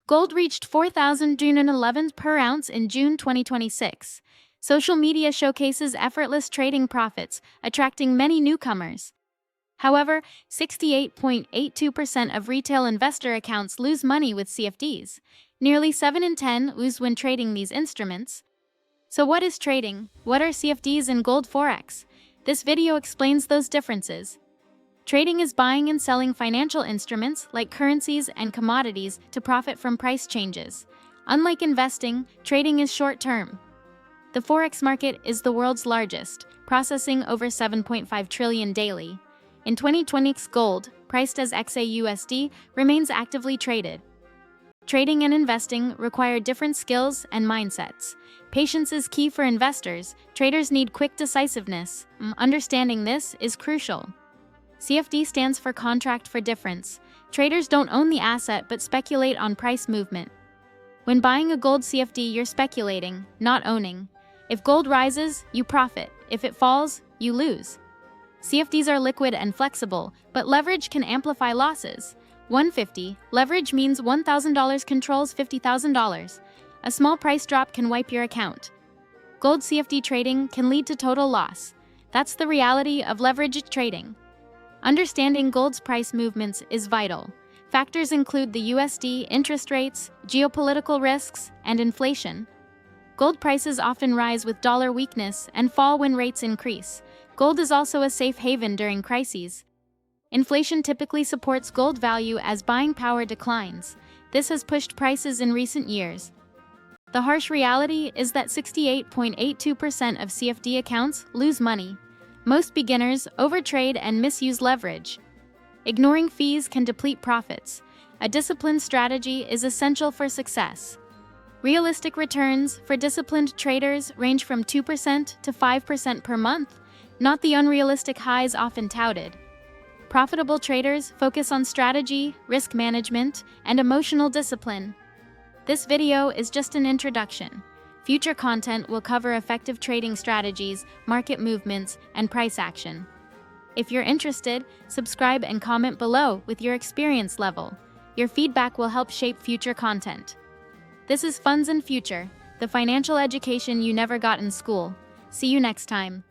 Gold reached 4,311 per ounce in June 2026. Social media showcases effortless trading profits, attracting many newcomers. However, 68.82% of retail investor accounts lose money with CFDs. Nearly 7 in 10 lose when trading these instruments. So what is trading? What are CFDs and gold forex? This video explains those differences. Trading is buying and selling financial instruments like currencies and commodities to profit from price changes. Unlike investing, trading is short-term. The forex market is the world's largest, processing over 7.5 trillion daily. In 2020's gold, priced as XAUUSD, remains actively traded. Trading and investing require different skills and mindsets. Patience is key for investors. Traders need quick decisiveness. Understanding this is crucial. CFD stands for contract for difference. Traders don't own the asset but speculate on price movement. When buying a gold CFD, you're speculating, not owning. If gold rises, you profit. If it falls, you lose. CFDs are liquid and flexible, but leverage can amplify losses. 150. Leverage means $1,000 controls $50,000. A small price drop can wipe your account. Gold CFD trading can lead to total loss. That's the reality of leveraged trading. Understanding gold's price movements is vital. Factors include the USD, interest rates, geopolitical risks, and inflation. Gold prices often rise with dollar weakness and fall when rates increase. Gold is also a safe haven during crises. Inflation typically supports gold value as buying power declines. This has pushed prices in recent years. The harsh reality is that 68.82% of CFD accounts lose money. Most beginners overtrade and misuse leverage. Ignoring fees can deplete profits. A disciplined strategy is essential for success. Realistic returns for disciplined traders range from 2% to 5% per month, not the unrealistic highs often touted. Profitable traders focus on strategy, risk management, and emotional discipline. This video is just an introduction. Future content will cover effective trading strategies, market movements, and price action. If you're interested, subscribe and comment below with your experience level. Your feedback will help shape future content. This is Funds and Future, the financial education you never got in school. See you next time.